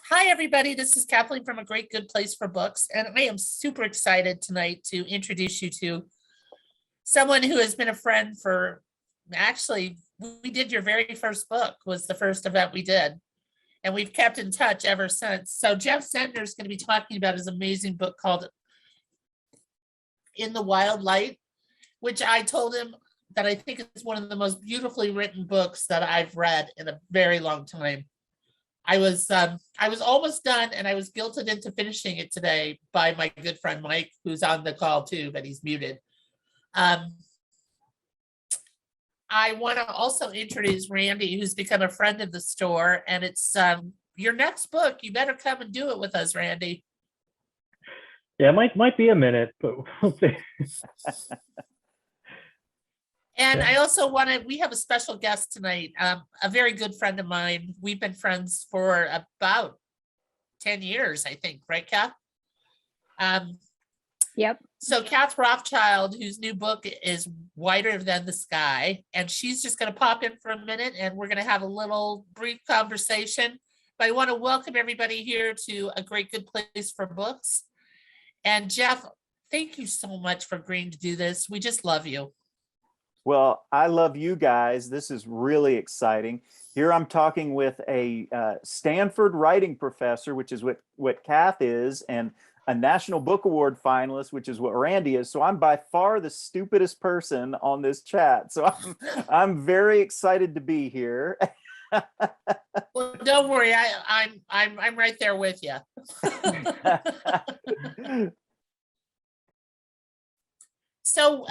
Hi, everybody. This is Kathleen from A Great Good Place for Books, and I am super excited tonight to introduce you to someone who has been a friend for, actually, we did your very first book, was the first event we did, and we've kept in touch ever since. So Jeff Zentner is going to be talking about his amazing book called In the Wild Light, which I told him that I think is one of the most beautifully written books that I've read in a very long time. I was almost done, and I was guilted into finishing it today by my good friend Mike, who's on the call too, but he's muted. I want to also introduce Randy, who's become a friend of the store, and it's your next book. You better come and do it with us, Randy. Yeah, might be a minute, but we'll see. And I also we have a special guest tonight, a very good friend of mine. We've been friends for about 10 years, I think, right, Kath? Yep. So Katherine Rothschild, whose new book is Whiter Than the Sky, and she's just going to pop in for a minute, and we're going to have a little brief conversation. But I want to welcome everybody here to A Great Good Place for Books. And Jeff, thank you so much for agreeing to do this. We just love you. Well, I love you guys. This is really exciting. Here I'm talking with a Stanford writing professor, which is what Kath is, and a National Book Award finalist, which is what Randy is. So I'm by far the stupidest person on this chat. So I'm very excited to be here. Well, don't worry, I'm right there with you. So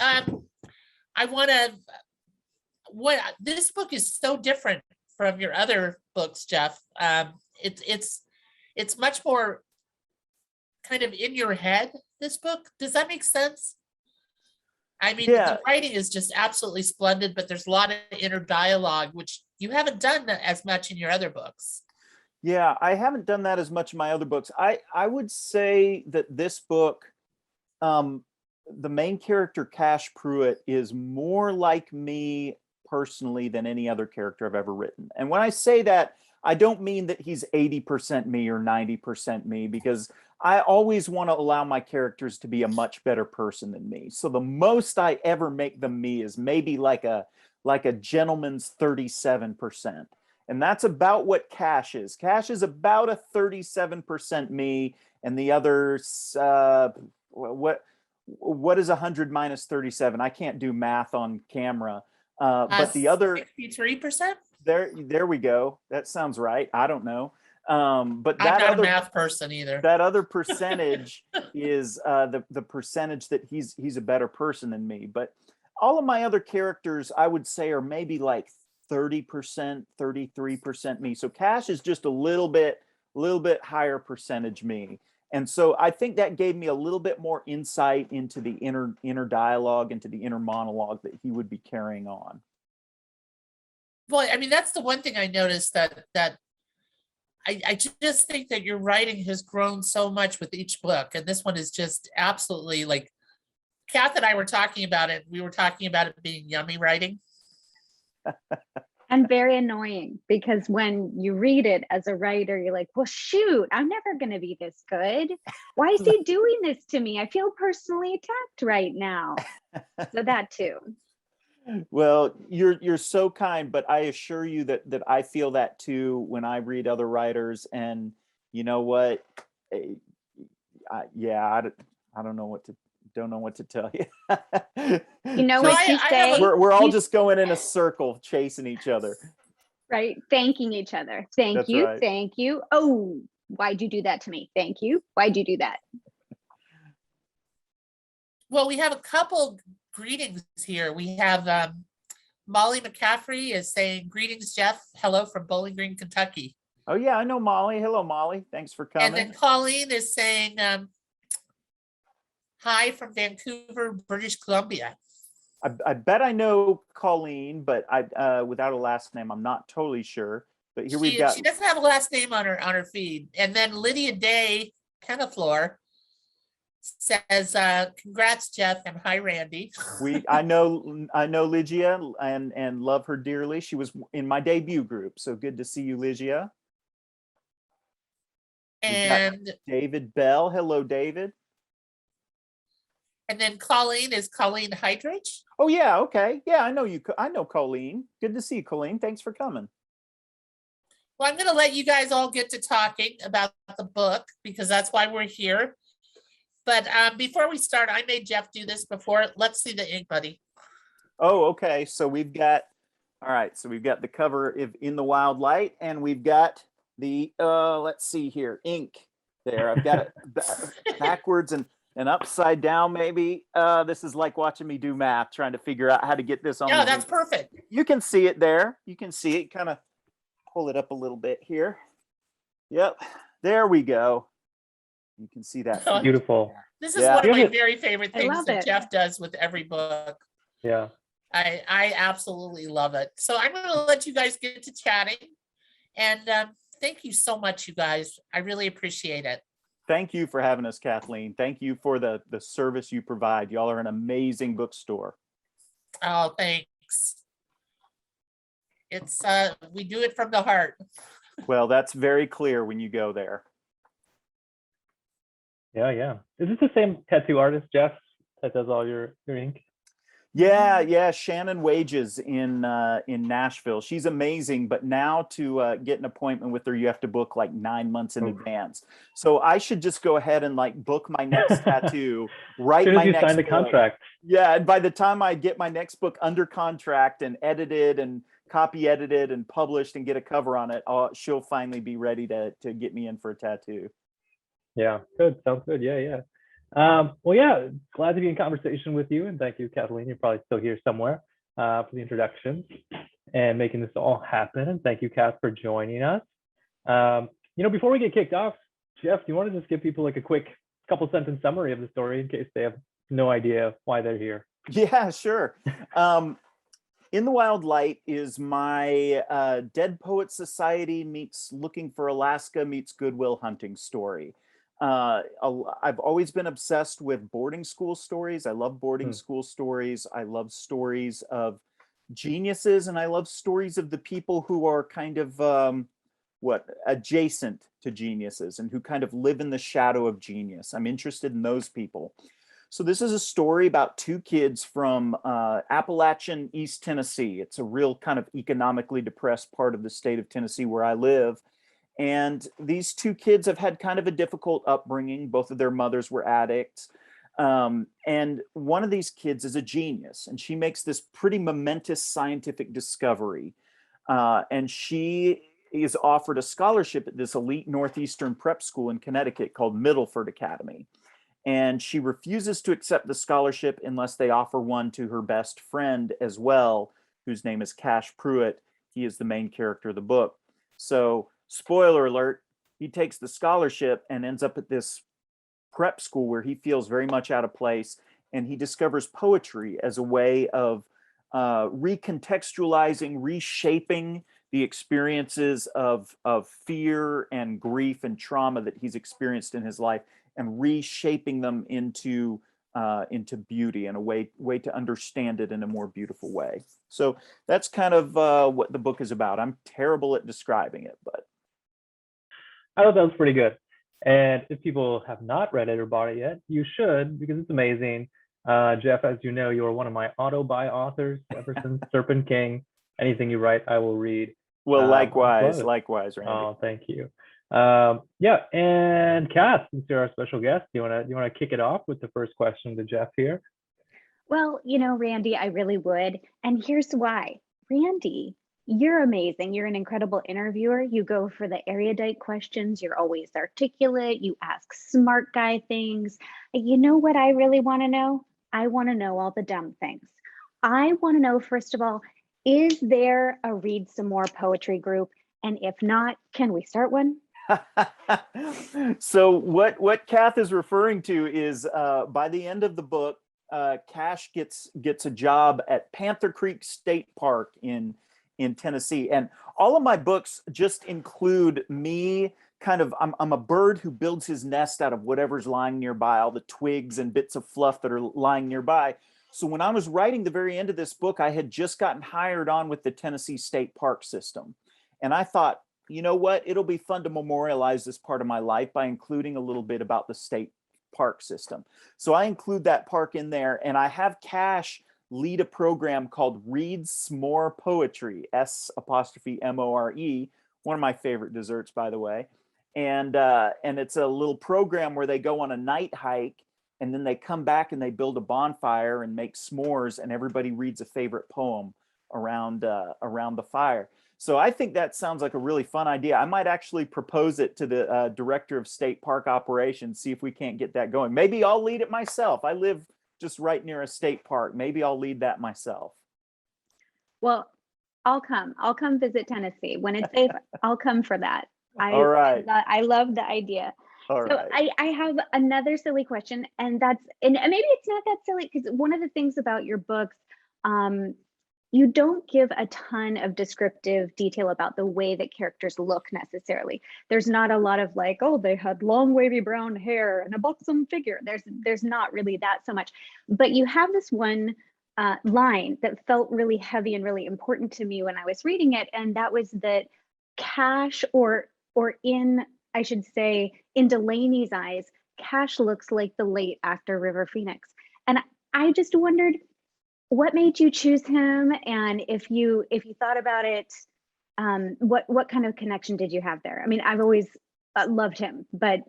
I want to, this book is so different from your other books, Jeff. It's much more kind of in your head, this book. Does that make sense? I mean, The writing is just absolutely splendid, but there's a lot of inner dialogue, which you haven't done as much in your other books. Yeah, I haven't done that as much in my other books. I would say that this book, the main character, Cash Pruitt, is more like me personally than any other character I've ever written. And when I say that, I don't mean that he's 80% me or 90% me, because I always want to allow my characters to be a much better person than me. So the most I ever make them me is maybe like a gentleman's 37%. And that's about what Cash is. Cash is about a 37% me, and the others, what is 100 minus 37? I can't do math on camera. But the other 63%? There we go. That sounds right. I don't know. But I'm not a math person either. That other percentage is the percentage that he's a better person than me. But all of my other characters, I would say, are maybe like 30%, 33% me. So Cash is just a little bit higher percentage me. And so I think that gave me a little bit more insight into the inner dialogue, into the inner monologue that he would be carrying on. Well, I mean, that's the one thing I noticed that I just think that your writing has grown so much with each book. And this one is just absolutely, like, Kath and I were talking about it. We were talking about it being yummy writing. And very annoying, because when you read it as a writer, you're like, well, shoot, I'm never going to be this good. Why is he doing this to me? I feel personally attacked right now. So that too. Well, you're so kind, but I assure you that I feel that too when I read other writers. And you know what? I don't know what to tell you. You know what you say? We're all just going in a circle, chasing each other. Right, thanking each other. Thank you, right. Thank you. Oh, why'd you do that to me? Thank you. Why'd you do that? Well, we have a couple greetings here. We have Molly McCaffrey is saying, greetings, Jeff. Hello from Bowling Green, Kentucky. Oh yeah, I know Molly. Hello, Molly. Thanks for coming. And then Colleen is saying, hi from Vancouver, British Columbia. I bet I know Colleen, but I without a last name, I'm not totally sure. But here we've got. She doesn't have a last name on her feed. And then Lydia Day Penaflor says, congrats, Jeff, and hi, Randy. I know Lygia and love her dearly. She was in my debut group, so good to see you, Lygia. And David Bell. Hello, David. and then Colleen is Colleen Hydrich. Oh yeah, okay. Yeah, I know you. I know Colleen. Good to see you, Colleen. Thanks for coming. Well, I'm going to let you guys all get to talking about the book because that's why we're here. But before we start, I made Jeff do this before. Let's see the ink, buddy. Oh, okay. So we've got, all right. So we've got the cover of In the Wild Light, and we've got the, let's see here, ink there. I've got it backwards and upside down, maybe. This is like watching me do math, trying to figure out how to get this on. No, that's perfect. You can see it there. You can see it. Kind of pull it up a little bit here. Yep. There we go. You can see that. Oh, Beautiful. This is Yeah. one of my very favorite I things love that it. Jeff does with every book. Yeah. I absolutely love it. So I'm going to let you guys get to chatting. And thank you so much, you guys. I really appreciate it. Thank you for having us, Kathleen. Thank you for the service you provide. Y'all are an amazing bookstore. Oh, thanks. It's we do it from the heart. Well, that's very clear when you go there. Yeah, yeah. Is this the same tattoo artist, Jeff, that does all your ink? Yeah. Shannon Wages in Nashville. She's amazing, but now to get an appointment with her, you have to book like 9 months in advance. So I should just go ahead and like book my next tattoo, write my next sign the book. contract. Yeah, and by the time I get my next book under contract and edited and copy edited and published and get a cover on it, she'll finally be ready to get me in for a tattoo. Yeah, good. Sounds good. Yeah. Well, yeah, glad to be in conversation with you. And thank you, Kathleen. You're probably still here somewhere for the introduction and making this all happen. And thank you, Kath, for joining us. Before we get kicked off, Jeff, do you want to just give people like a quick couple sentence summary of the story in case they have no idea why they're here? Yeah, sure. In the Wild Light is my Dead Poets Society meets Looking for Alaska meets Goodwill Hunting story. I've always been obsessed with boarding school stories. I love boarding school stories. I love stories of geniuses, and I love stories of the people who are kind of adjacent to geniuses and who kind of live in the shadow of genius. I'm interested in those people. So this is a story about two kids from Appalachian, East Tennessee. It's a real kind of economically depressed part of the state of Tennessee where I live. And these two kids have had kind of a difficult upbringing. Both of their mothers were addicts. And one of these kids is a genius, and she makes this pretty momentous scientific discovery. And she is offered a scholarship at this elite Northeastern prep school in Connecticut called Middleford Academy. And she refuses to accept the scholarship unless they offer one to her best friend as well, whose name is Cash Pruitt. He is the main character of the book. So, spoiler alert, he takes the scholarship and ends up at this prep school where he feels very much out of place. And he discovers poetry as a way of recontextualizing, reshaping the experiences of fear and grief and trauma that he's experienced in his life, and reshaping them into beauty and a way to understand it in a more beautiful way. So that's kind of what the book is about. I'm terrible at describing it, but I thought that was pretty good. And if people have not read it or bought it yet, you should, because it's amazing. Jeff, as you know, you're one of my auto-buy authors ever since Serpent King. Anything you write, I will read. Well, likewise, Randy. Oh, thank you. Yeah, and Kath, since you're our special guest, you wanna kick it off with the first question to Jeff here? Well, Randy, I really would. And here's why. Randy, you're amazing. You're an incredible interviewer. You go for the erudite questions. You're always articulate. You ask smart guy things. You know what I really want to know? I want to know all the dumb things. I want to know, first of all, is there a read some more poetry group? And if not, can we start one? So what Kath is referring to is by the end of the book, Cash gets a job at Panther Creek State Park in Tennessee. And all of my books just include me I'm a bird who builds his nest out of whatever's lying nearby, all the twigs and bits of fluff that are lying nearby. So when I was writing the very end of this book, I had just gotten hired on with the Tennessee State Park system. And I thought, you know what, it'll be fun to memorialize this part of my life by including a little bit about the state park system. So I include that park in there, and I have Cash lead a program called Read S'more Poetry, S''MORE, one of my favorite desserts, by the way. And it's a little program where they go on a night hike, and then they come back and they build a bonfire and make s'mores, and everybody reads a favorite poem around the fire. So I think that sounds like a really fun idea. I might actually propose it to the director of state park operations, see if we can't get that going. Maybe I'll lead it myself. I live just right near a state park. Maybe I'll lead that myself. Well, I'll come visit Tennessee when it's safe. I'll come for that. All right. I love the idea. All So right. I have another silly question, and maybe it's not that silly, because one of the things about your books, you don't give a ton of descriptive detail about the way that characters look necessarily. There's not a lot of like, oh, they had long wavy brown hair and a buxom figure. There's not really that so much, but you have this one line that felt really heavy and really important to me when I was reading it, and that was that Cash, or I should say, in Delaney's eyes, Cash looks like the late actor River Phoenix. And I just wondered, what made you choose him? And if you thought about it, what kind of connection did you have there? I mean, I've always loved him, but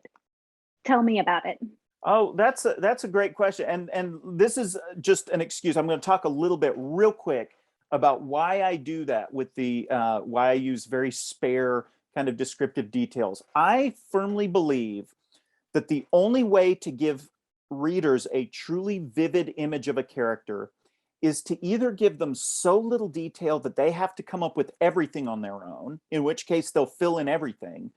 tell me about it. Oh, that's a great question. And this is just an excuse. I'm going to talk a little bit real quick about why I do that with the why I use very spare kind of descriptive details. I firmly believe that the only way to give readers a truly vivid image of a character is to either give them so little detail that they have to come up with everything on their own, in which case they'll fill in everything,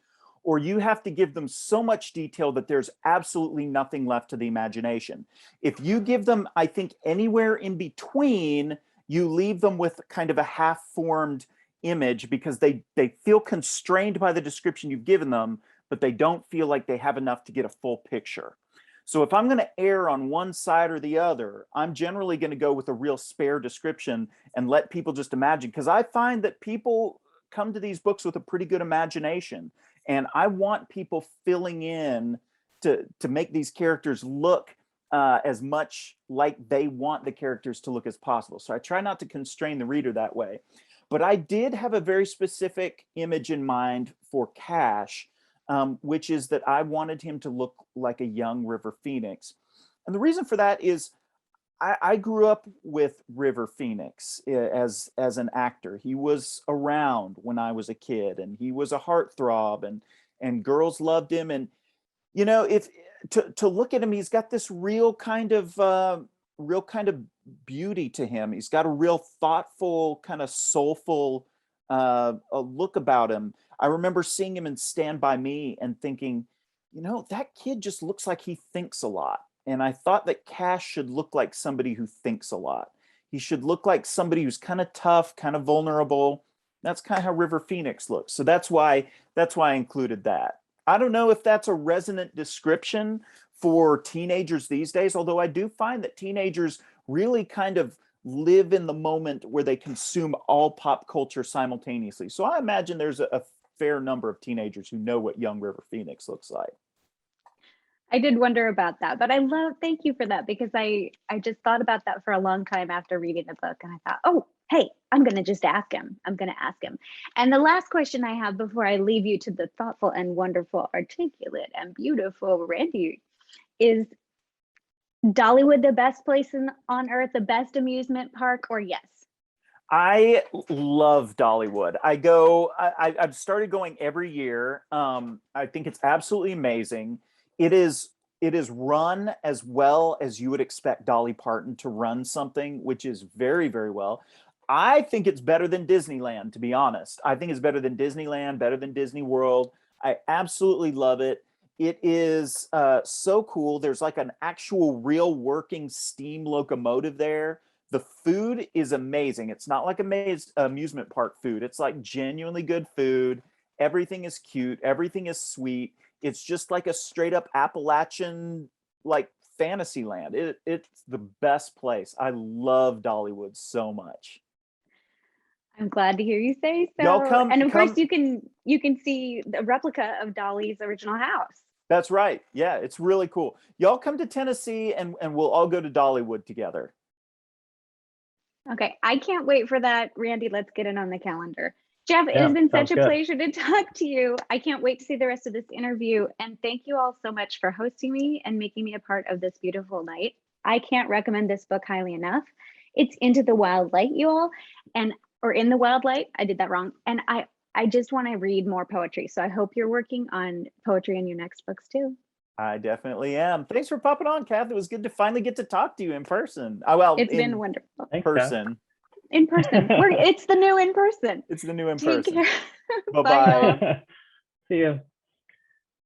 or you have to give them so much detail that there's absolutely nothing left to the imagination. If you give them, I think, anywhere in between, you leave them with kind of a half-formed image because they feel constrained by the description you've given them, but they don't feel like they have enough to get a full picture. So if I'm going to err on one side or the other, I'm generally going to go with a real spare description and let people just imagine, because I find that people come to these books with a pretty good imagination, and I want people filling in to make these characters look as much like they want the characters to look as possible. So I try not to constrain the reader that way. But I did have a very specific image in mind for Cash, which is that I wanted him to look like a young River Phoenix. And the reason for that is I grew up with River Phoenix as an actor. He was around when I was a kid, and he was a heartthrob, and girls loved him. And, you know, if to look at him, he's got this real kind of beauty to him. He's got a real thoughtful, kind of soulful a look about him. I remember seeing him in Stand By Me and thinking, you know, that kid just looks like he thinks a lot. And I thought that Cash should look like somebody who thinks a lot. He should look like somebody who's kind of tough, kind of vulnerable. That's kind of how River Phoenix looks. So that's why I included that. I don't know if that's a resonant description for teenagers these days, although I do find that teenagers really kind of live in the moment where they consume all pop culture simultaneously. So I imagine there's a fair number of teenagers who know what young River Phoenix looks like. I did wonder about that, but thank you for that, because I just thought about that for a long time after reading the book, and I thought, oh, hey, I'm going to just ask him. I'm going to ask him. And the last question I have before I leave you to the thoughtful and wonderful, articulate and beautiful Randy is, Dollywood the best place on earth, the best amusement park, or yes? I love Dollywood. I've started going every year. I think it's absolutely amazing. It is run as well as you would expect Dolly Parton to run something, which is very, very well. I think it's better than Disneyland, to be honest. I think it's better than Disneyland, better than Disney World. I absolutely love it. It is so cool. There's like an actual real working steam locomotive there. The food is amazing. It's not like amusement park food. It's like genuinely good food. Everything is cute. Everything is sweet. It's just like a straight up Appalachian, like fantasy land. It's the best place. I love Dollywood so much. I'm glad to hear you say so. Y'all come- and of come- course you can see the replica of Dolly's original house. That's right. Yeah, it's really cool. Y'all come to Tennessee and we'll all go to Dollywood together. Okay, I can't wait for that. Randy, let's get it on the calendar. Jeff, it Yeah, has been sounds such a good. pleasure to talk to you. I can't wait to see the rest of this interview. And thank you all so much for hosting me and making me a part of this beautiful night. I can't recommend this book highly enough. It's Into the Wild Light, you all, or In the Wild Light. I did that wrong. And I just want to read more poetry. So I hope you're working on poetry in your next books too. I definitely am. Thanks for popping on, Kath. It was good to finally get to talk to you in person. Oh, well, It's in been wonderful. Thanks, Kath. person. In person. It's the new in person. It's the new in Take person. care. Bye-bye. y'all. See you.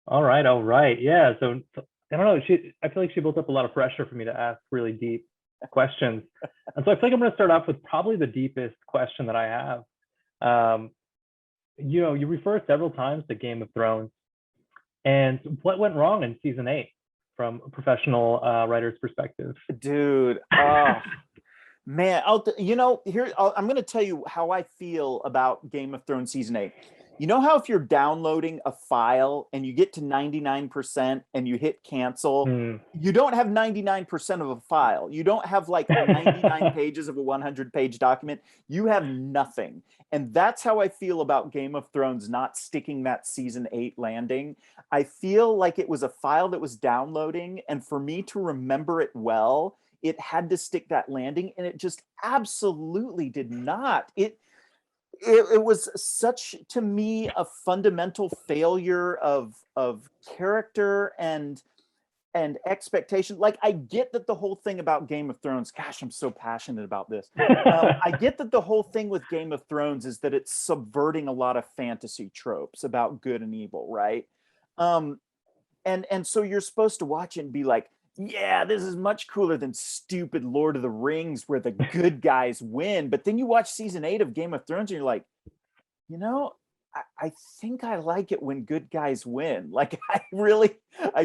All right. Yeah. So I don't know. I feel like she built up a lot of pressure for me to ask really deep questions, and so I feel like I'm going to start off with probably the deepest question that I have. You refer several times to Game of Thrones, and what went wrong in season 8 from a professional writer's perspective? Dude, oh man, I'm going to tell you how I feel about Game of Thrones season 8. You know how if you're downloading a file and you get to 99% and you hit cancel, you don't have 99% of a file. You don't have like 99 pages of a 100-page document. You have nothing. And that's how I feel about Game of Thrones not sticking that season 8 landing. I feel like it was a file that was downloading, and for me to remember it well, it had to stick that landing, and it just absolutely did not. It was such, to me, a fundamental failure of character and expectation. Like, I get that the whole thing about Game of Thrones, gosh, I'm so passionate about this. I get that the whole thing with Game of Thrones is that it's subverting a lot of fantasy tropes about good and evil, right? And so you're supposed to watch it and be like, yeah, this is much cooler than stupid Lord of the Rings where the good guys win. But then you watch season 8 of Game of Thrones and you're like, I think I like it when good guys win. Like, I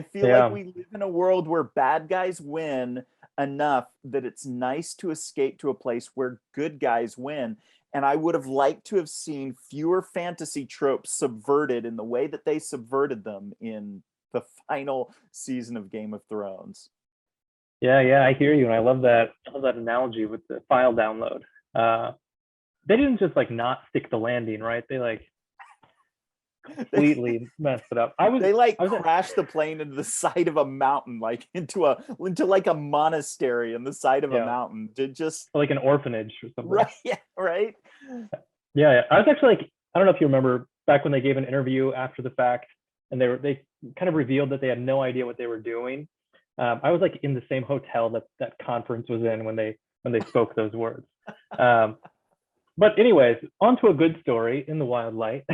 feel like we live in a world where bad guys win enough that it's nice to escape to a place where good guys win. And I would have liked to have seen fewer fantasy tropes subverted in the way that they subverted them in the final season of Game of Thrones. Yeah, I hear you, and I love that analogy with the file download. They didn't just like not stick the landing, right? They like completely messed it up. They crashed the plane into the side of a mountain, like into like a monastery on the side of a mountain. Did just like an orphanage or something. Right? Yeah, right. Yeah. I was actually like, I don't know if you remember back when they gave an interview after the fact, and they kind of revealed that they had no idea what they were doing. I was like in the same hotel that conference was in when they spoke those words. But anyways, on to a good story, In the Wild Light.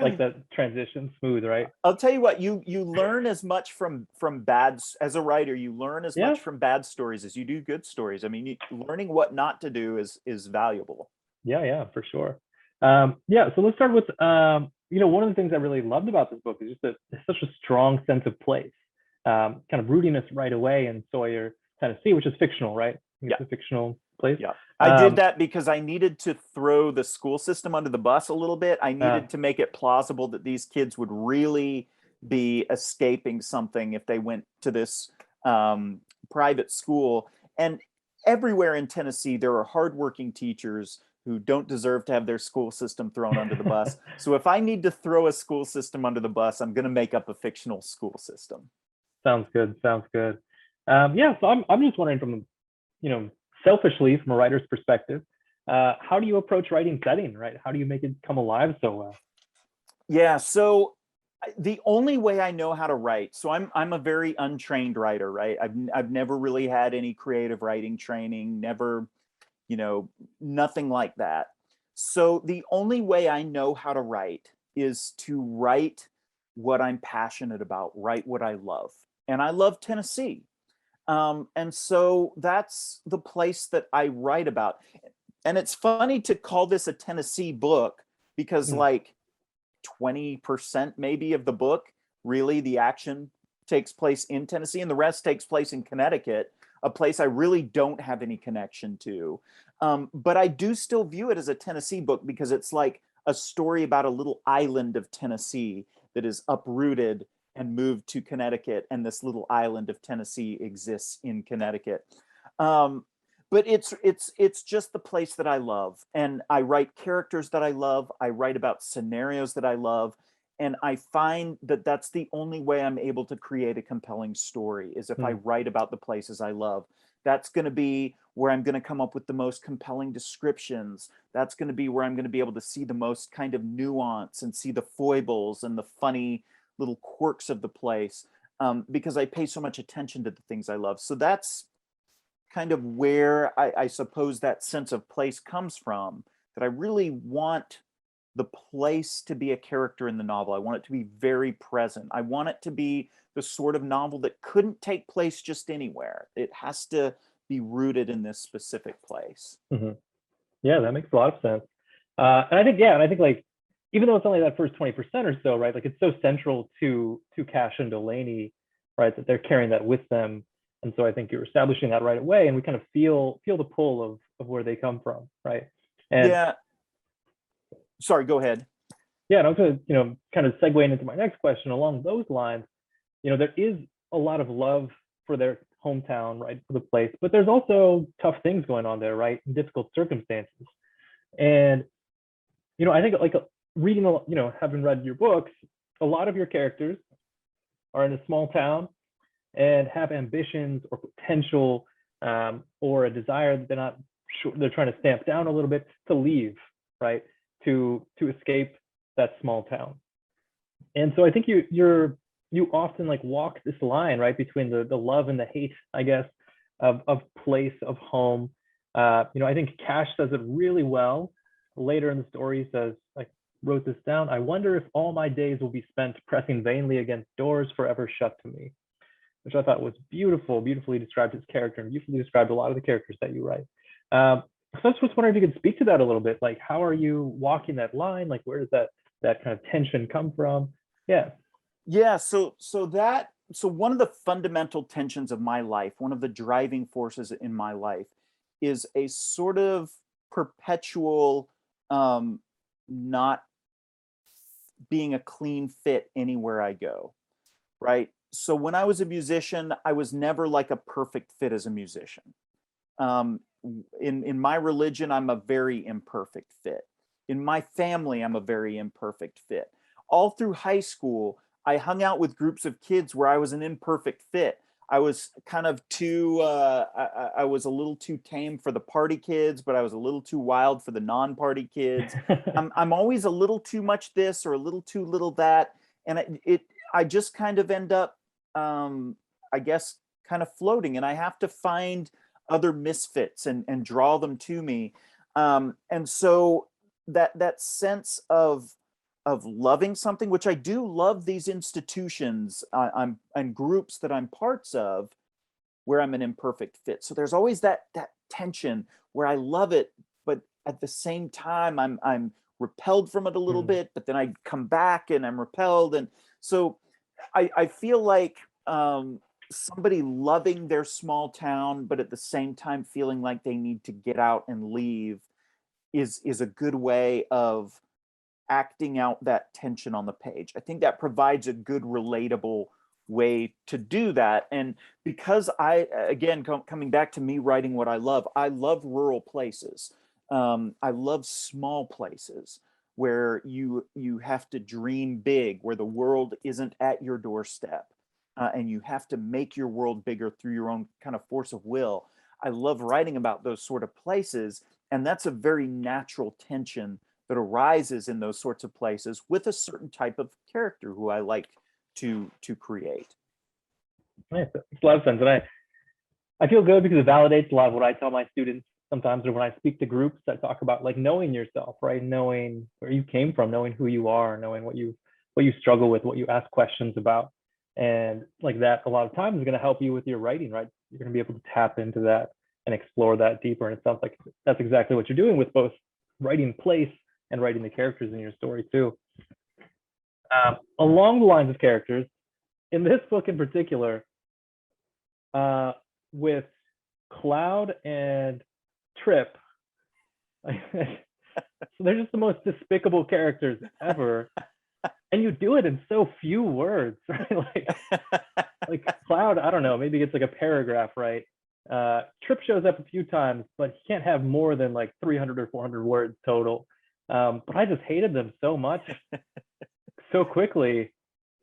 Like that transition, smooth, right? I'll tell you what, you learn as much from bad, as a writer, you learn as much from bad stories as you do good stories. I mean, learning what not to do is valuable. Yeah, for sure. So let's start with one of the things I really loved about this book is just that there's such a strong sense of place, kind of rootiness right away in Sawyer, Tennessee, which is fictional, right? It's a fictional place. Yeah, I did that because I needed to throw the school system under the bus a little bit. I needed to make it plausible that these kids would really be escaping something if they went to this private school. And everywhere in Tennessee, there are hardworking teachers who don't deserve to have their school system thrown under the bus. So if I need to throw a school system under the bus, I'm going to make up a fictional school system. Sounds good. So I'm just wondering from, selfishly from a writer's perspective, how do you approach writing setting, right? How do you make it come alive so well? Yeah, so the only way I know how to write, so I'm a very untrained writer, right? I've never really had any creative writing training, never, nothing like that. So the only way I know how to write is to write what I'm passionate about, write what I love. And I love Tennessee. And so that's the place that I write about. And it's funny to call this a Tennessee book because like 20% maybe of the book, really the action takes place in Tennessee and the rest takes place in Connecticut. a place I really don't have any connection to. But I do still view it as a Tennessee book because it's like a story about a little island of Tennessee that is uprooted and moved to Connecticut, and this little island of Tennessee exists in Connecticut. But it's just the place that I love, and I write characters that I love. I write about scenarios that I love, and I find that that's the only way I'm able to create a compelling story is if I write about the places I love. That's going to be where I'm going to come up with the most compelling descriptions. That's going to be where I'm going to be able to see the most kind of nuance and see the foibles and the funny little quirks of the place, because I pay so much attention to the things I love. So that's kind of where I suppose that sense of place comes from, that I really want the place to be a character in the novel. I want it to be very present. I want it to be the sort of novel that couldn't take place just anywhere. It has to be rooted in this specific place. Mm-hmm. Yeah, that makes a lot of sense. And I think like, even though it's only that first 20% or so, right? Like it's so central to Cash and Delaney, right? That they're carrying that with them. And so I think you're establishing that right away, and we kind of feel the pull of where they come from, right? And yeah. Sorry, go ahead. Yeah, and I was going to, kind of segue into my next question along those lines. There is a lot of love for their hometown, right, for the place, but there's also tough things going on there, right? Difficult circumstances. And, I think like reading, having read your books, a lot of your characters are in a small town and have ambitions or potential, or a desire that they're not sure, they're trying to stamp down a little bit to leave, right? To escape that small town. And so I think you often like walk this line, right, between the love and the hate, I guess, of place, of home. I think Cash says it really well. Later in the story, he says, I wrote this down, I wonder if all my days will be spent pressing vainly against doors forever shut to me, which I thought was beautifully described his character and beautifully described a lot of the characters that you write. So I was just wondering if you could speak to that a little bit. Like, how are you walking that line? Like, where does that kind of tension come from? Yeah. Yeah. So one of the fundamental tensions of my life, one of the driving forces in my life, is a sort of perpetual not being a clean fit anywhere I go. Right. So when I was a musician, I was never like a perfect fit as a musician. In my religion, I'm a very imperfect fit. In my family, I'm a very imperfect fit. All through high school, I hung out with groups of kids where I was an imperfect fit. I was kind of too, I was a little too tame for the party kids, but I was a little too wild for the non-party kids. I'm always a little too much this or a little too little that. And I just kind of end up, I guess, kind of floating, and I have to find other misfits and draw them to me. And so that sense of loving something, which I do love these institutions and groups that I'm parts of, where I'm an imperfect fit. So there's always that tension where I love it, but at the same time I'm repelled from it a little bit, but then I come back and I'm repelled. And so I feel like somebody loving their small town, but at the same time feeling like they need to get out and leave is a good way of acting out that tension on the page. I think that provides a good relatable way to do that. And because coming back to me writing what I love rural places. I love small places where you have to dream big, where the world isn't at your doorstep. And you have to make your world bigger through your own kind of force of will. I love writing about those sort of places. And that's a very natural tension that arises in those sorts of places with a certain type of character who I like to create. Nice. It makes a lot of sense. And I feel good because it validates a lot of what I tell my students sometimes, or when I speak to groups that talk about like knowing yourself, right? Knowing where you came from, knowing who you are, knowing what you struggle with, what you ask questions about. And like that, a lot of times is going to help you with your writing, right? You're going to be able to tap into that and explore that deeper. And it sounds like that's exactly what you're doing with both writing place and writing the characters in your story too. Along the lines of characters, in this book in particular, with Cloud and Trip. So they're just the most despicable characters ever. And you do it in so few words, right? Like Cloud, I don't know, maybe it's like a paragraph, right? Trip shows up a few times, but he can't have more than like 300 or 400 words total. But I just hated them so much, so quickly.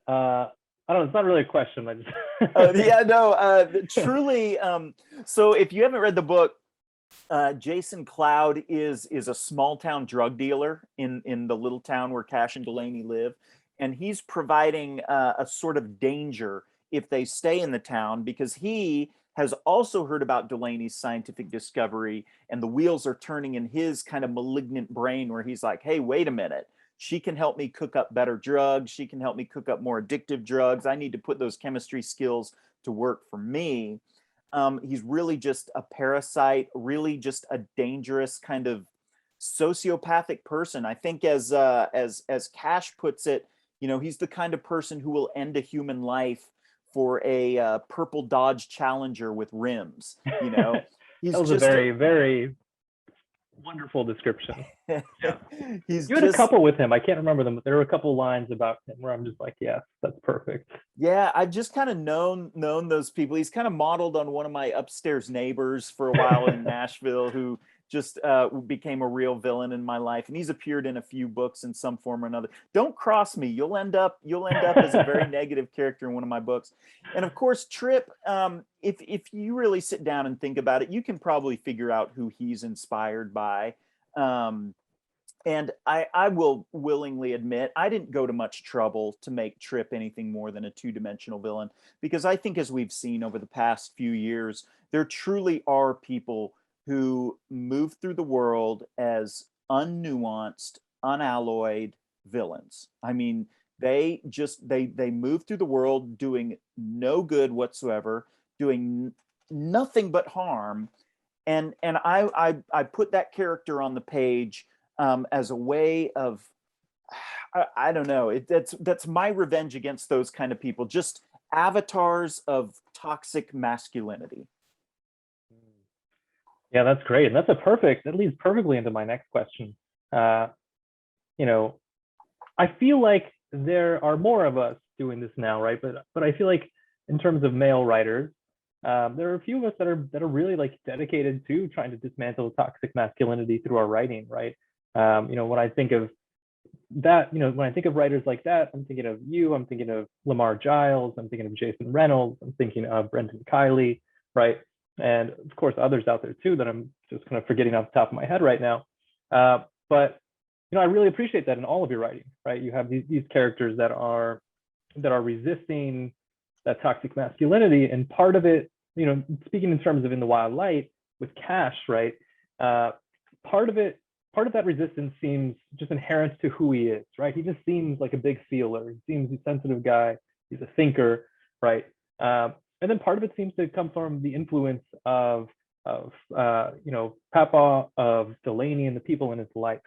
I don't know, it's not really a question. I just Truly. So if you haven't read the book, Jason Cloud is a small town drug dealer in the little town where Cash and Delaney live. And he's providing a sort of danger if they stay in the town, because he has also heard about Delaney's scientific discovery, and the wheels are turning in his kind of malignant brain where he's like, hey, wait a minute. She can help me cook up better drugs. She can help me cook up more addictive drugs. I need to put those chemistry skills to work for me. He's really just a parasite, really just a dangerous kind of sociopathic person. I think as Cash puts it, he's the kind of person who will end a human life for a purple Dodge Challenger with rims. He's that was just a very, very wonderful description. Yeah. You had a couple with him. I can't remember them, but there were a couple lines about him where I'm just like, yes, that's perfect. Yeah, I've just kind of known those people. He's kind of modeled on one of my upstairs neighbors for a while in Nashville, who just became a real villain in my life, and he's appeared in a few books in some form or another. Don't cross me; you'll end up as a very negative character in one of my books. And of course, Trip. If you really sit down and think about it, you can probably figure out who he's inspired by. And I will willingly admit, I didn't go to much trouble to make Trip anything more than a two-dimensional villain, because I think, as we've seen over the past few years, there truly are people who move through the world as unnuanced, unalloyed villains. I mean, they move through the world doing no good whatsoever, doing nothing but harm. And I put that character on the page as a way of, I don't know, that's my revenge against those kind of people, just avatars of toxic masculinity. Yeah, that's great. And that leads perfectly into my next question. I feel like there are more of us doing this now, right? But I feel like in terms of male writers, there are a few of us that are really like dedicated to trying to dismantle toxic masculinity through our writing, right? When I think of that, when I think of writers like that, I'm thinking of you, I'm thinking of Lamar Giles, I'm thinking of Jason Reynolds, I'm thinking of Brendan Kiley, right? And of course, others out there too that I'm just kind of forgetting off the top of my head right now. But I really appreciate that in all of your writing, right? You have these characters that are resisting that toxic masculinity, and part of it, speaking in terms of In the Wild Light with Cash, right? Part of that resistance seems just inherent to who he is, right? He just seems like a big feeler. He seems a sensitive guy. He's a thinker, right? And then part of it seems to come from the influence of Papaw, of Delaney, and the people in his life.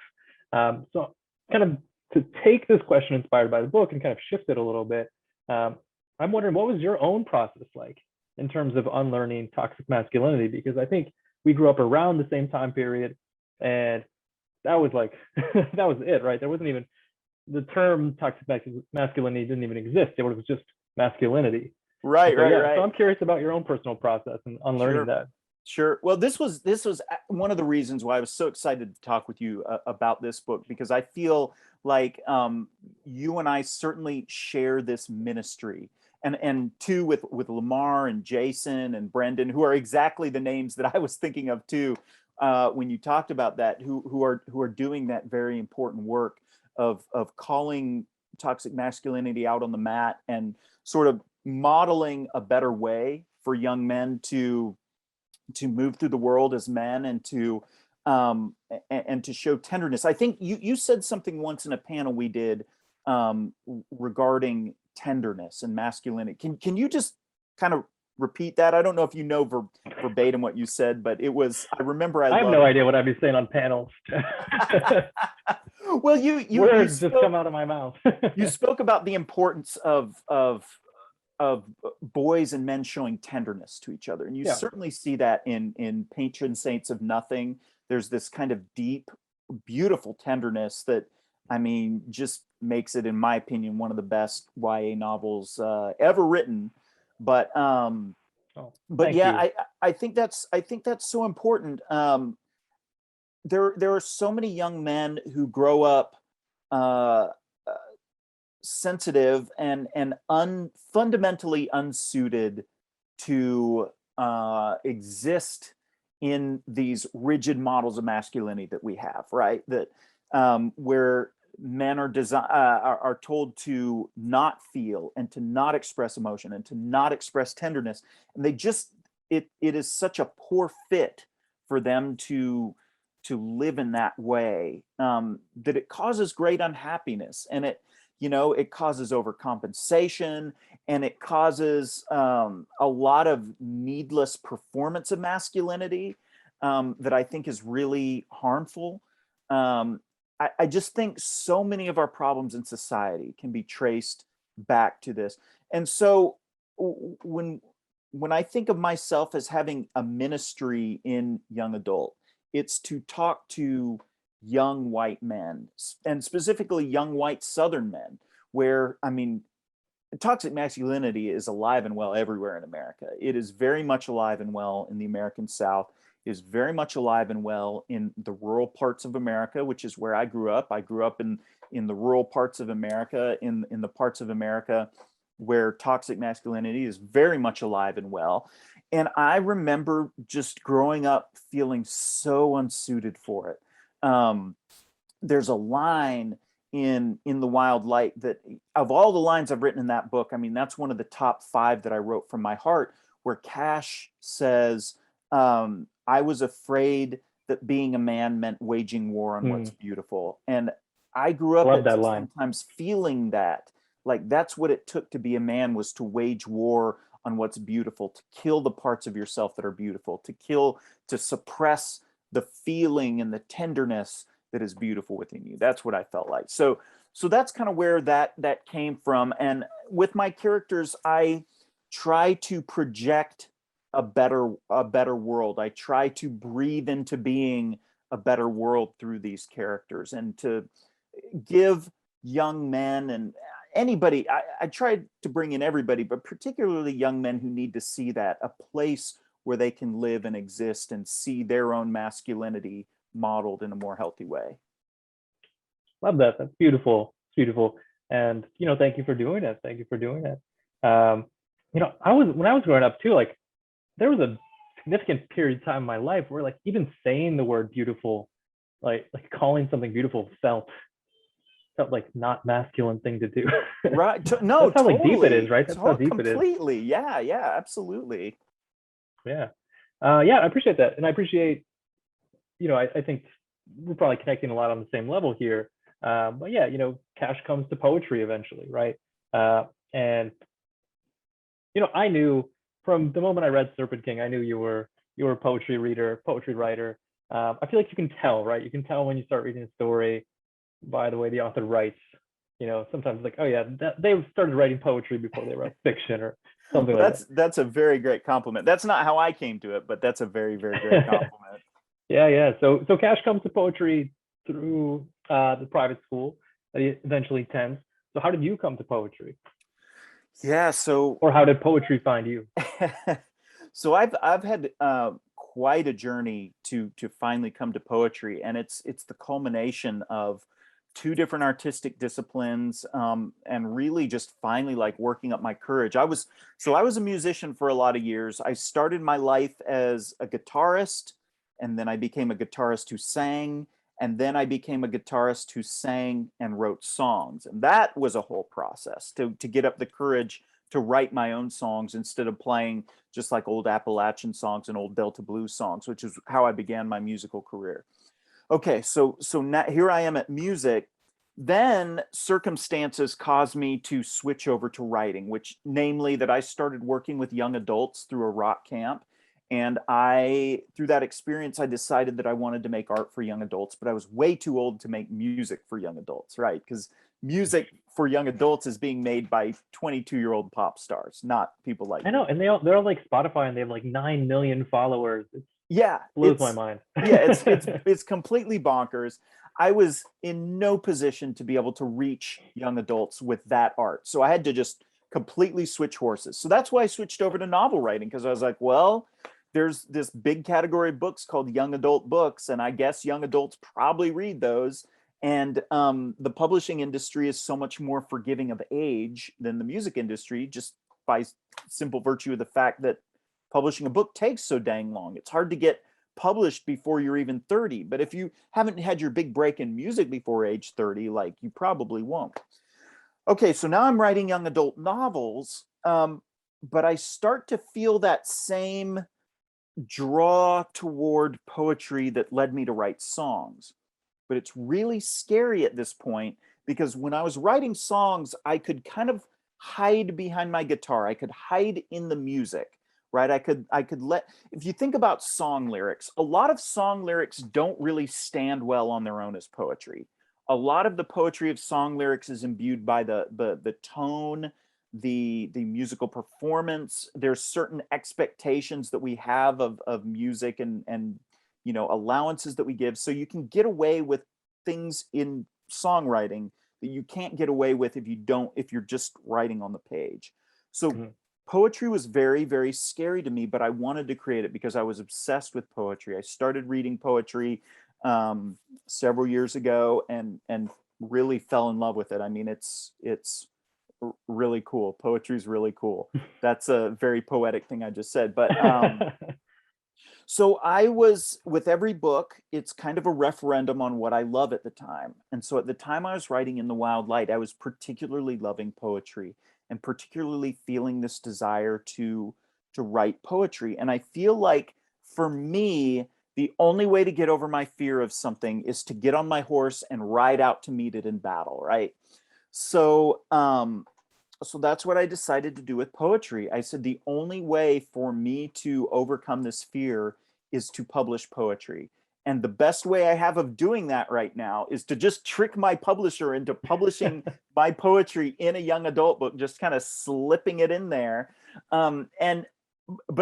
So kind of to take this question inspired by the book and kind of shift it a little bit, I'm wondering, what was your own process like in terms of unlearning toxic masculinity? Because I think we grew up around the same time period, and that was like, that was it, right? There wasn't even, the term toxic masculinity didn't even exist. It was just masculinity. Right. So I'm curious about your own personal process and unlearning that. Sure. Well, this was one of the reasons why I was so excited to talk with you about this book, because I feel like you and I certainly share this ministry, and too with Lamar and Jason and Brendan, who are exactly the names that I was thinking of too when you talked about that, who are doing that very important work of calling toxic masculinity out on the mat and sort of modeling a better way for young men to move through the world as men, and to show tenderness. I think you said something once in a panel we did regarding tenderness and masculinity. Can you just kind of repeat that? I don't know if you know verbatim what you said, but it was, I remember I have no idea what I'd be saying on panels. Well, you words just come out of my mouth. You spoke about the importance of boys and men showing tenderness to each other. And you Yeah. certainly see that in Patron Saints of Nothing. There's this kind of deep, beautiful tenderness that, I mean, just makes it, in my opinion, one of the best YA novels ever written. But thank yeah, you. I think that's so important. There are so many young men who grow up sensitive and fundamentally unsuited to exist in these rigid models of masculinity that we have, right? That where men are told to not feel and to not express emotion and to not express tenderness, and they just it is such a poor fit for them to live in that way, that it causes great unhappiness, and it causes overcompensation, and it causes a lot of needless performance of masculinity that I think is really harmful. I just think so many of our problems in society can be traced back to this. And so when I think of myself as having a ministry in young adult, it's to talk to young white men, and specifically young white Southern men, where, I mean, toxic masculinity is alive and well everywhere in America. It is very much alive and well in the American South, is very much alive and well in the rural parts of America, which is where I grew up. I grew up in the rural parts of America, in the parts of America where toxic masculinity is very much alive and well. And I remember just growing up feeling so unsuited for it. There's a line in The Wild Light that, of all the lines I've written in that book, I mean, that's one of the top 5 that I wrote from my heart, where Cash says, I was afraid that being a man meant waging war on what's beautiful. And I grew up Love that line. sometimes feeling that, like, that's what it took to be a man, was to wage war on what's beautiful, to kill the parts of yourself that are beautiful, to suppress the feeling and the tenderness that is beautiful within you. That's what I felt like. So that's kind of where that came from. And with my characters, I try to project a better world. I try to breathe into being a better world through these characters, and to give young men and anybody, I tried to bring in everybody, but particularly young men who need to see that, a place where they can live and exist and see their own masculinity modeled in a more healthy way. Love that. That's beautiful. It's beautiful. And, thank you for doing it. Thank you for doing it. When I was growing up too, like, there was a significant period of time in my life where, like, even saying the word beautiful, like calling something beautiful felt like not masculine thing to do. Right. No, that's how totally. Like deep it is, right? That's how deep it is. Completely. Yeah, absolutely. Yeah. I appreciate that. And I appreciate, I think we're probably connecting a lot on the same level here. But yeah, Cash comes to poetry eventually, right? And I knew from the moment I read Serpent King, I knew you were a poetry reader, poetry writer. I feel like you can tell, right? You can tell when you start reading a story by the way the author writes. Sometimes like, oh yeah, they started writing poetry before they wrote fiction or something like that. That's a very great compliment. That's not how I came to it, but that's a very, very great compliment. Yeah. So Cash comes to poetry through the private school that he eventually attends. So how did you come to poetry? Yeah. Or how did poetry find you? So I've had quite a journey to finally come to poetry, and it's the culmination of 2 different artistic disciplines, and really just finally, like, working up my courage. I was a musician for a lot of years. I started my life as a guitarist, and then I became a guitarist who sang, and then I became a guitarist who sang and wrote songs. And that was a whole process to get up the courage to write my own songs instead of playing just like old Appalachian songs and old Delta blues songs, which is how I began my musical career. Okay, so now here I am at music. Then circumstances caused me to switch over to writing, which, namely, that I started working with young adults through a rock camp. And through that experience, I decided that I wanted to make art for young adults, but I was way too old to make music for young adults, right? Because music for young adults is being made by 22-year-old pop stars, not people like I know, me. and they're on like Spotify, and they have like 9 million followers. It Yeah, blows my mind. Yeah, it's completely bonkers. I was in no position to be able to reach young adults with that art, so I had to just completely switch horses. So that's why I switched over to novel writing, because I was like, well, there's this big category of books called young adult books, and I guess young adults probably read those. And the publishing industry is so much more forgiving of age than the music industry, just by simple virtue of the fact that publishing a book takes so dang long. It's hard to get published before you're even 30. But if you haven't had your big break in music before age 30, like, you probably won't. Okay, so now I'm writing young adult novels, but I start to feel that same draw toward poetry that led me to write songs. But it's really scary at this point, because when I was writing songs, I could kind of hide behind my guitar. I could hide in the music, right? I could let, if you think about song lyrics, a lot of song lyrics don't really stand well on their own as poetry. A lot of the poetry of song lyrics is imbued by the tone, the musical performance. There's certain expectations that we have of music and allowances that we give, so you can get away with things in songwriting that you can't get away with if you're just writing on the page. So poetry was very, very scary to me, but I wanted to create it because I was obsessed with poetry. I started reading poetry several years ago and really fell in love with it. I mean, it's really cool. Poetry is really cool. That's a very poetic thing I just said, but so I was, with every book, it's kind of a referendum on what I love at the time. And so at the time I was writing In the Wild Light, I was particularly loving poetry and particularly feeling this desire to write poetry. And I feel like, for me, the only way to get over my fear of something is to get on my horse and ride out to meet it in battle, right? So so that's what I decided to do with poetry. I said the only way for me to overcome this fear is to publish poetry. And the best way I have of doing that right now is to just trick my publisher into publishing my poetry in a young adult book, just kind of slipping it in there. But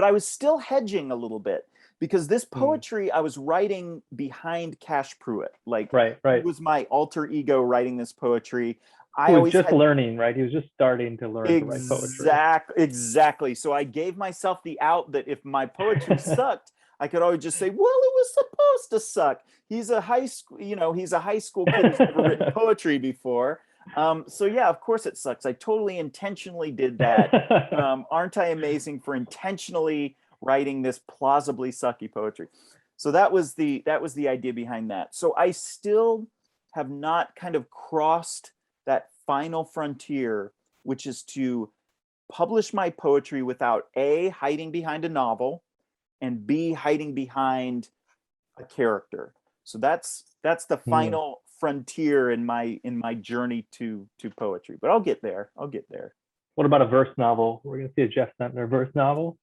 I was still hedging a little bit, because this poetry I was writing behind Cash Pruitt. Like, right. He was my alter ego writing this poetry. He was just learning, right? He was just starting to learn to write poetry. Exactly. So I gave myself the out that if my poetry sucked, I could always just say, well, it was supposed to suck. He's a high school kid who's never written poetry before. So yeah, of course it sucks. I totally intentionally did that. Aren't I amazing for intentionally writing this plausibly sucky poetry? So that was the idea behind that. So I still have not kind of crossed that final frontier, which is to publish my poetry without A, hiding behind a novel, and B, hiding behind a character. So that's the final frontier in my journey to poetry. But I'll get there. What about a verse novel? We're gonna see a Jeff Zentner verse novel.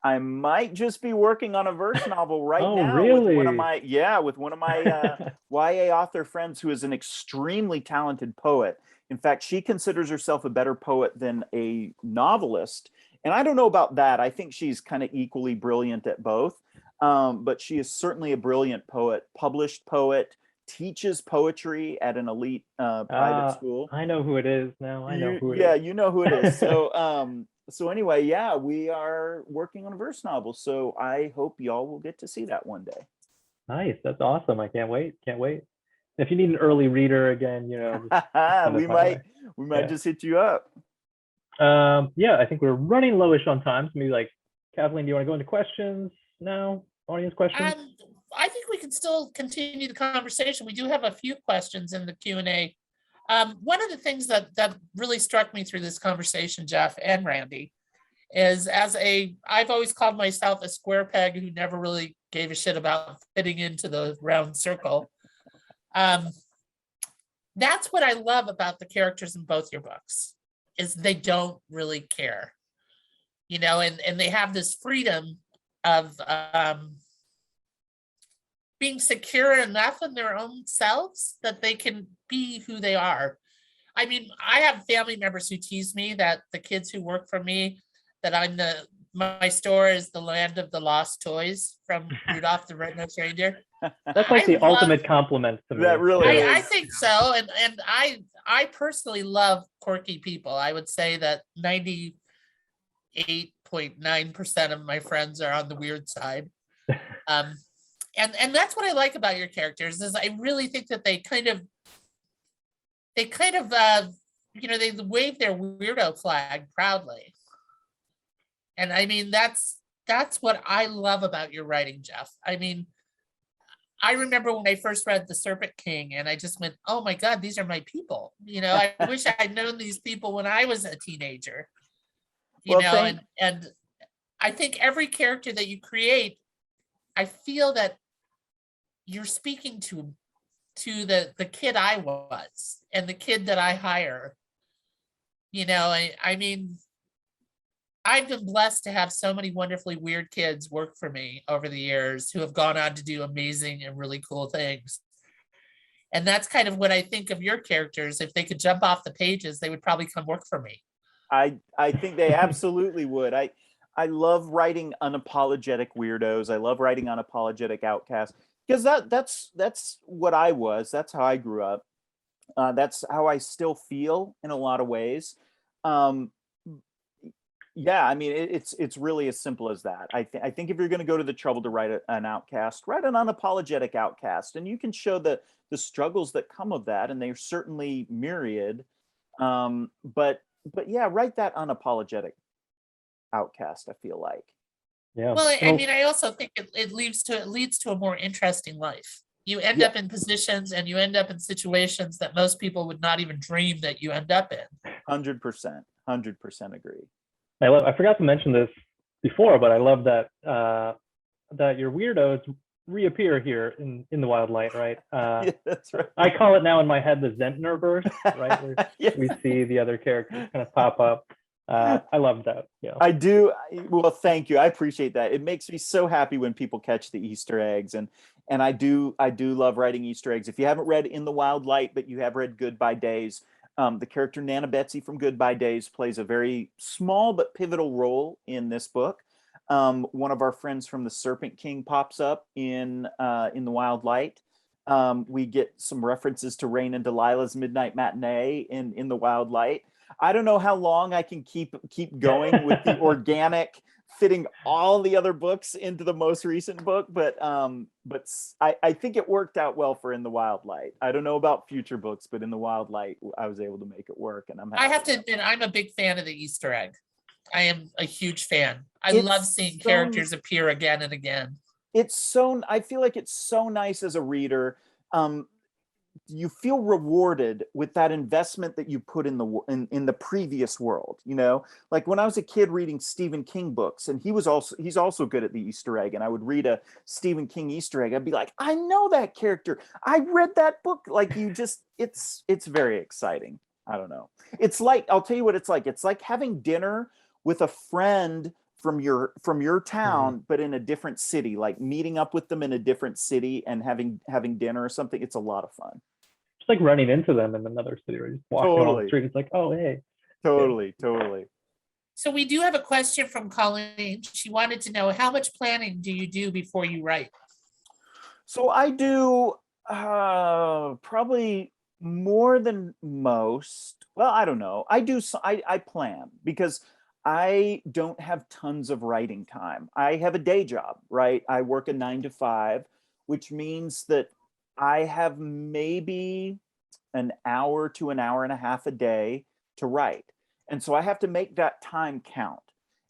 I might just be working on a verse novel right now. Really? With one of my YA author friends, who is an extremely talented poet. In fact, she considers herself a better poet than a novelist. And I don't know about that. I think she's kind of equally brilliant at both. But she is certainly a brilliant poet, published poet, teaches poetry at an elite private school. I know who it is now. You know who it is. So anyway, yeah, we are working on a verse novel. So I hope y'all will get to see that one day. Nice. That's awesome. I can't wait. If you need an early reader again, we might just hit you up. Yeah, I think we're running lowish on time. So maybe, like, Kathleen, do you want to go into questions now? Audience questions? I think we can still continue the conversation. We do have a few questions in the Q&A. One of the things that really struck me through this conversation, Jeff and Randy, is I've always called myself a square peg who never really gave a shit about fitting into the round circle. That's what I love about the characters in both your books, is they don't really care, and they have this freedom of being secure enough in their own selves that they can be who they are. I mean, I have family members who tease me that the kids who work for me, that my store is the land of the lost toys from Rudolph the Red-Nosed Reindeer. That's like the I love- ultimate compliment to me. That really I is. think so. And I personally love quirky people. I would say that 98.9% of my friends are on the weird side. And that's what I like about your characters, is I really think that they kind of they wave their weirdo flag proudly. And I mean, that's what I love about your writing, Jeff. I mean, I remember when I first read The Serpent King, and I just went, oh my God, these are my people. I wish I'd known these people when I was a teenager. And I think every character that you create, I feel that you're speaking to the kid I was and the kid that I hire. I mean, I've been blessed to have so many wonderfully weird kids work for me over the years who have gone on to do amazing and really cool things. And that's kind of what I think of your characters. If they could jump off the pages, they would probably come work for me. I think they absolutely would. I love writing unapologetic weirdos. I love writing unapologetic outcasts, because that's what I was. That's how I grew up. That's how I still feel in a lot of ways. Yeah, I mean, it's really as simple as that. I think if you're going to go to the trouble to write an outcast, write an unapologetic outcast, and you can show the struggles that come of that, and they're certainly myriad. But yeah, write that unapologetic outcast, I feel like. Yeah. Well, I mean, I also think it leads to a more interesting life. You end up in positions and you end up in situations that most people would not even dream that you end up in. 100% agree. I forgot to mention this before, but I love that that your weirdos reappear here in the Wild Light, right? Yeah, that's right. I call it now in my head the Zentner verse, right? Where Yeah. we see the other characters kind of pop up. I love that. Yeah. I do. Well, thank you. I appreciate that. It makes me so happy when people catch the Easter eggs, and I do love writing Easter eggs. If you haven't read In the Wild Light, but you have read Goodbye Days, the character Nana Betsy from Goodbye Days plays a very small but pivotal role in this book. One of our friends from the Serpent King pops up in the Wild Light. We get some references to Rain and Delilah's Midnight Matinee in the Wild Light. I don't know how long I can keep going with the organic fitting all the other books into the most recent book, but I think it worked out well for In the Wild Light. I don't know about future books, but In the Wild Light, I was able to make it work, and I'm happy. I have to admit, I'm a big fan of the Easter egg. I am a huge fan. I love seeing characters appear again and again. I feel like it's so nice as a reader. You feel rewarded with that investment that you put in the previous world. Like when I was a kid reading Stephen King books, and he's also good at the Easter egg, and I would read a Stephen King Easter egg, I'd be like, I know that character, I read that book. Like it's very exciting. I don't know. It's like, I'll tell you what it's like. It's like having dinner with a friend from your town, but in a different city, like meeting up with them in a different city and having dinner or something. It's a lot of fun. It's like running into them in another city, or just walking on the street. It's like, oh, hey. Totally. So we do have a question from Colleen. She wanted to know, how much planning do you do before you write? So I do probably more than most. Well, I don't know. I plan, because I don't have tons of writing time. I have a day job, right? I work a 9 to 5, which means that I have maybe an hour to an hour and a half a day to write. And so I have to make that time count,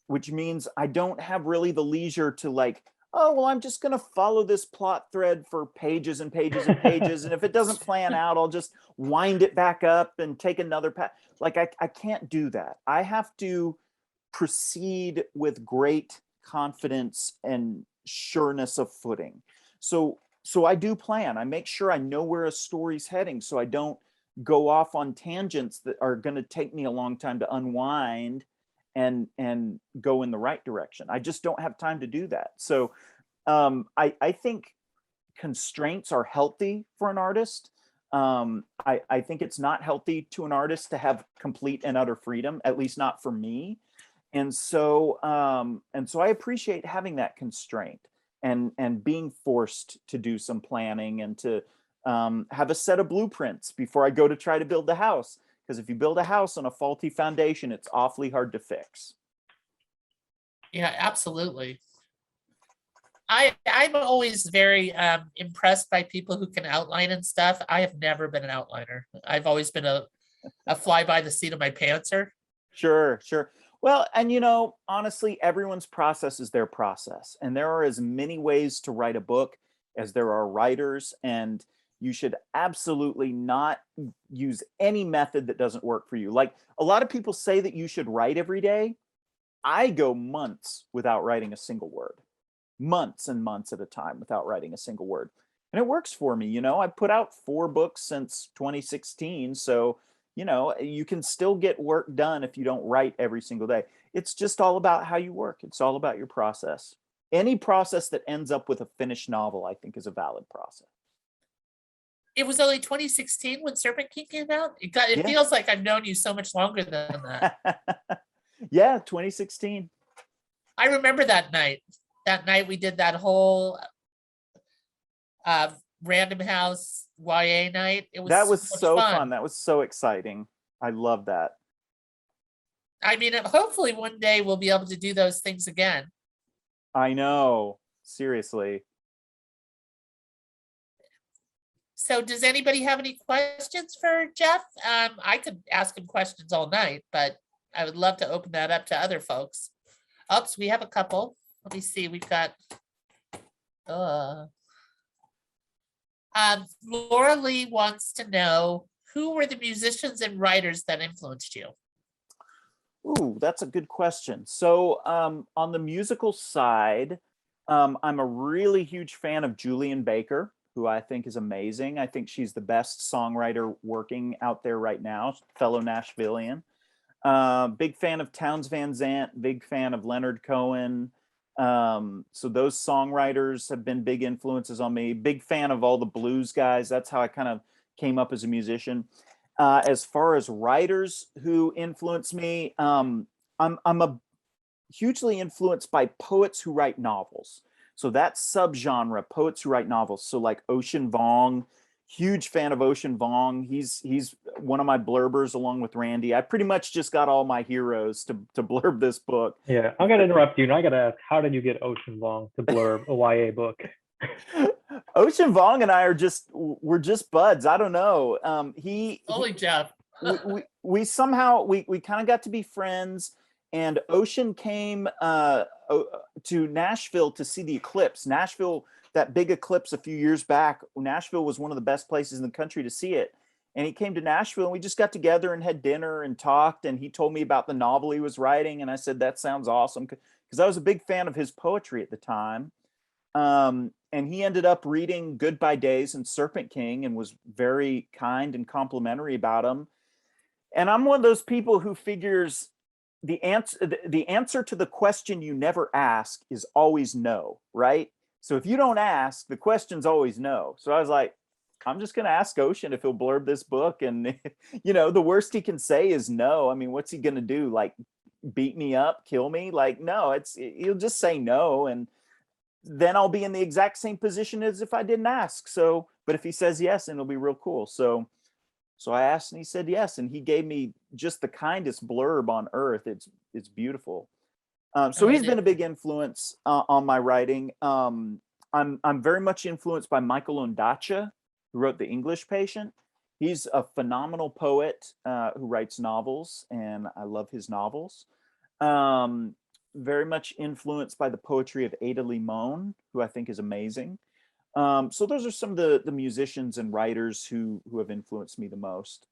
which means I don't have really the leisure to like, oh, well, I'm just going to follow this plot thread for pages and pages and pages. And if it doesn't plan out, I'll just wind it back up and take another path. Like I can't do that. I have to proceed with great confidence and sureness of footing. So I do plan. I make sure I know where a story's heading, so I don't go off on tangents that are going to take me a long time to unwind and go in the right direction. I just don't have time to do that. So I think constraints are healthy for an artist. I think it's not healthy to an artist to have complete and utter freedom, at least not for me. And so I appreciate having that constraint and being forced to do some planning and to have a set of blueprints before I go to try to build the house. Because if you build a house on a faulty foundation, it's awfully hard to fix. Yeah, absolutely. I'm always very impressed by people who can outline and stuff. I have never been an outliner. I've always been a fly by the seat of my pantser. Sure, sure. Well, and you know, honestly, everyone's process is their process. And there are as many ways to write a book as there are writers. And you should absolutely not use any method that doesn't work for you. Like a lot of people say that you should write every day. I go months without writing a single word, months and months at a time without writing a single word. And it works for me. You know, I've put out 4 books since 2016. So, you know, you can still get work done if you don't write every single day. It's just all about how you work. It's all about your process. Any process that ends up with a finished novel, I think, is a valid process. It was only 2016 when Serpent King came out. It Yeah. feels like I've known you so much longer than that. Yeah, 2016. I remember that night. That night we did that whole Random House YA night. It was That was much so fun. That was so exciting. I love that. I mean, hopefully one day we'll be able to do those things again. I know. Seriously. So does anybody have any questions for Jeff? I could ask him questions all night, but I would love to open that up to other folks. Oops, we have a couple. Let me see. We've got Laura Lee wants to know, who were the musicians and writers that influenced you? Ooh, that's a good question. So on the musical side, I'm a really huge fan of Julian Baker, who I think is amazing. I think she's the best songwriter working out there right now, fellow Nashvilleian. Big fan of Townes Van Zandt, big fan of Leonard Cohen. So those songwriters have been big influences on me. Big fan of all the blues guys. That's how I kind of came up as a musician. As far as writers who influence me, I'm a hugely influenced by poets who write novels. So that subgenre, poets who write novels. So like Ocean Vuong, huge fan of Ocean Vuong. He's one of my blurbers along with Randy. I pretty much just got all my heroes to blurb this book. Yeah, I'm gonna interrupt you, and I gotta ask, how did you get Ocean Vuong to blurb a YA book? Ocean Vuong and I we're just buds. I don't know. Holy Jeff. we somehow kind of got to be friends, and Ocean came to Nashville to see the eclipse. Nashville, that big eclipse a few years back, Nashville was one of the best places in the country to see it. And he came to Nashville, and we just got together and had dinner and talked, and he told me about the novel he was writing, and I said, that sounds awesome, because I was a big fan of his poetry at the time. And he ended up reading Goodbye Days and Serpent King and was very kind and complimentary about him. And I'm one of those people who figures the answer to the question you never ask is always no, right? So if you don't ask, the question's always no. So I was like, I'm just going to ask Ocean if he'll blurb this book. And, you know, the worst he can say is no. I mean, what's he going to do? Like, beat me up, kill me? Like, no, he'll just say no. And then I'll be in the exact same position as if I didn't ask. So, but if he says yes, then it'll be real cool. So I asked, and he said yes, and he gave me just the kindest blurb on earth. It's beautiful. So he's been a big influence on my writing. I'm very much influenced by Michael Ondaatje, who wrote The English Patient. He's a phenomenal poet who writes novels, and I love his novels. Very much influenced by the poetry of Ada Limon, who I think is amazing. So those are some of the musicians and writers who have influenced me the most.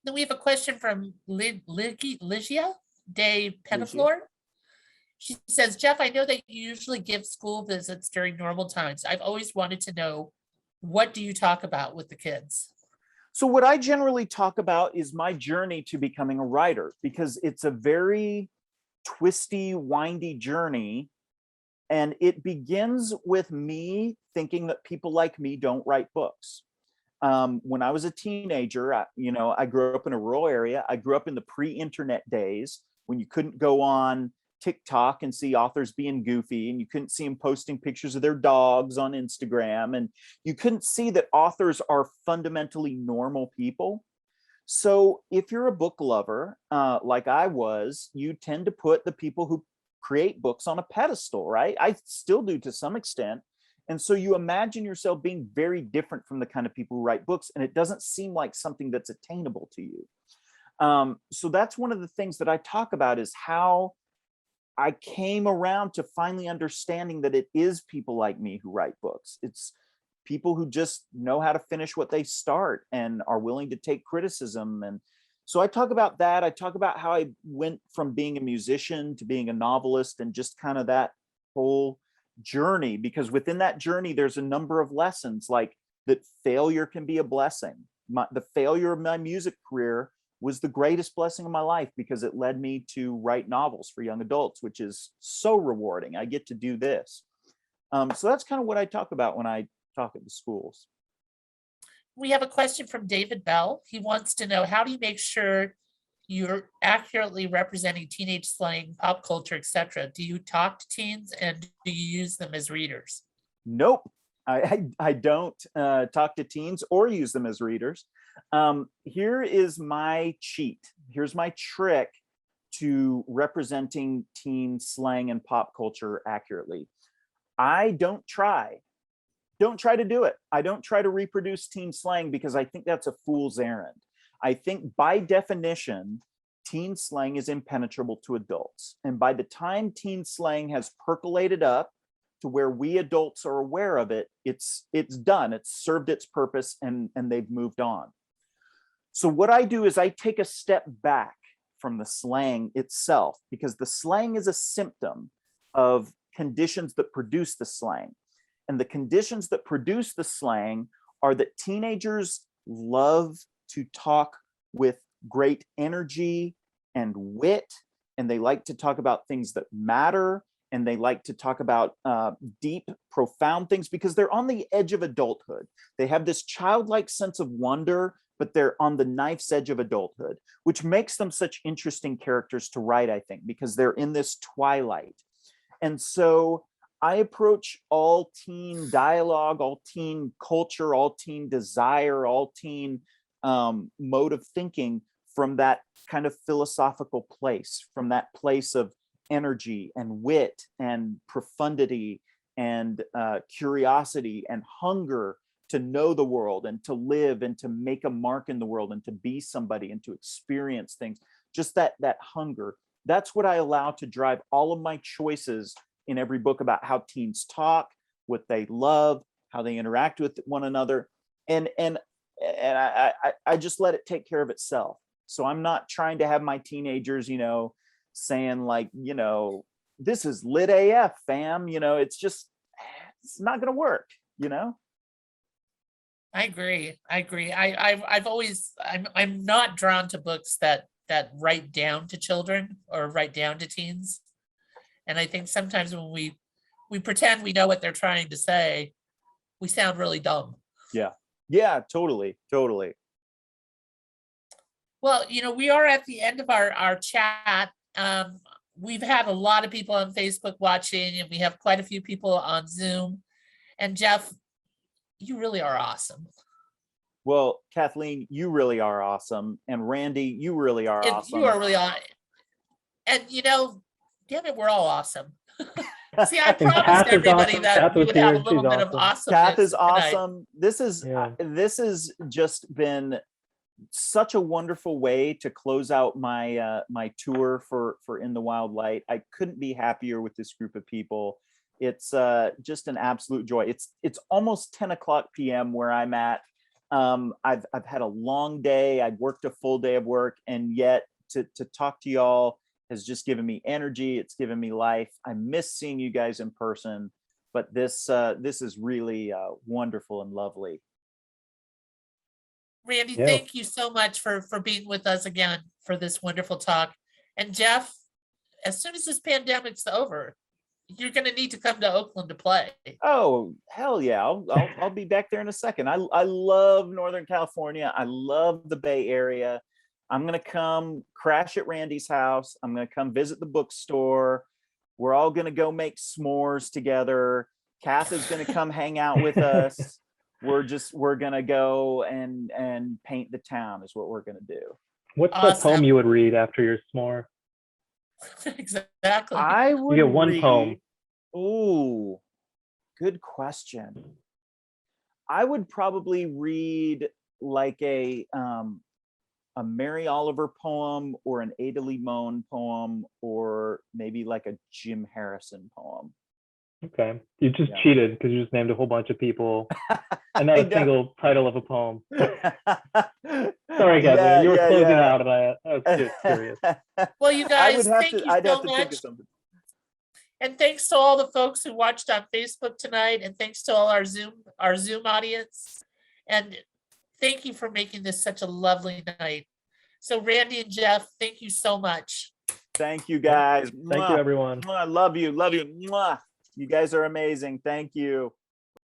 Then we have a question from Ligia de Petaflor. She says, Jeff, I know that you usually give school visits during normal times. I've always wanted to know, what do you talk about with the kids? So what I generally talk about is my journey to becoming a writer, because it's a very twisty, windy journey. And it begins with me thinking that people like me don't write books. When I was a teenager, I grew up in a rural area. I grew up in the pre-internet days when you couldn't go on TikTok and see authors being goofy, and you couldn't see them posting pictures of their dogs on Instagram, and you couldn't see that authors are fundamentally normal people. So if you're a book lover, like I was, you tend to put the people who create books on a pedestal, right? I still do to some extent. And so you imagine yourself being very different from the kind of people who write books, and it doesn't seem like something that's attainable to you. So that's one of the things that I talk about, is how I came around to finally understanding that it is people like me who write books. It's people who just know how to finish what they start and are willing to take criticism. And so I talk about that. I talk about how I went from being a musician to being a novelist, and just kind of that whole journey, because within that journey, there's a number of lessons, like that failure can be a blessing. The failure of my music career was the greatest blessing of my life, because it led me to write novels for young adults, which is so rewarding. I get to do this. So that's kind of what I talk about when I talk at the schools. We have a question from David Bell. He wants to know, how do you make sure you're accurately representing teenage slang, pop culture, etc.? Do you talk to teens, and do you use them as readers? Nope. I don't talk to teens or use them as readers. Here is my cheat. Here's my trick to representing teen slang and pop culture accurately. I don't try to do it. I don't try to reproduce teen slang, because I think that's a fool's errand. I think by definition, teen slang is impenetrable to adults. And by the time teen slang has percolated up to where we adults are aware of it, it's done. It's served its purpose, and they've moved on. So what I do is I take a step back from the slang itself, because the slang is a symptom of conditions that produce the slang. And the conditions that produce the slang are that teenagers love to talk with great energy and wit, and they like to talk about things that matter, and they like to talk about deep, profound things, because they're on the edge of adulthood. They have this childlike sense of wonder, but they're on the knife's edge of adulthood, which makes them such interesting characters to write, I think, because they're in this twilight. And so I approach all teen dialogue, all teen culture, all teen desire, all teen mode of thinking from that kind of philosophical place, from that place of energy and wit and profundity and curiosity and hunger to know the world and to live and to make a mark in the world and to be somebody and to experience things. Just that hunger. That's what I allow to drive all of my choices in every book about how teens talk, what they love, how they interact with one another. And I just let it take care of itself. So I'm not trying to have my teenagers, saying like, this is lit AF, fam. It's not going to work, I agree. I'm not drawn to books that write down to children or write down to teens. And I think sometimes when we pretend we know what they're trying to say, we sound really dumb. Yeah, totally. Well, we are at the end of our chat. We've had a lot of people on Facebook watching, and we have quite a few people on Zoom. And Jeff, you really are awesome. Well, Kathleen, you really are awesome. And Randy, you really are awesome. You are really awesome. And damn it, we're all awesome. See, I promised everybody awesome. that we would have a little bit of awesomeness. Kath is tonight. awesome. This has just been such a wonderful way to close out my my tour for In the Wild Light. I couldn't be happier with this group of people. It's just an absolute joy. It's almost 10 o'clock p.m. where I'm at. I've had a long day. I've worked a full day of work, and yet to talk to y'all has just given me energy. It's given me life. I miss seeing you guys in person, but this is really wonderful and lovely. Randy, thank you so much for being with us again for this wonderful talk. And Jeff, as soon as this pandemic's over, you're gonna need to come to Oakland to play. Oh, hell yeah. I'll be back there in a second. I love Northern California. I love the Bay Area. I'm going to come crash at Randy's house. I'm going to come visit the bookstore. We're all going to go make s'mores together. Kath is going to come hang out with us. We're going to go and paint the town is what we're going to do. What's the Awesome. poem you would read after your s'more? Exactly. I would You get one read, poem. Ooh, good question. I would probably read like a Mary Oliver poem or an Ada Limon poem or maybe like a Jim Harrison poem. Okay. You just Yeah. cheated because you just named a whole bunch of people and not I a know. single title of a poem. Sorry, Katherine. You were closing out and I was just curious. Well, you I guys, would have thank to, you I'd so have to think much. of something. And thanks to all the folks who watched on Facebook tonight, and thanks to all our Zoom audience. And thank you for making this such a lovely night. So Randy and Jeff, thank you so much. Thank you guys. Thank you, everyone. Mwah. Love you. Love you. Mwah. You guys are amazing. Thank you.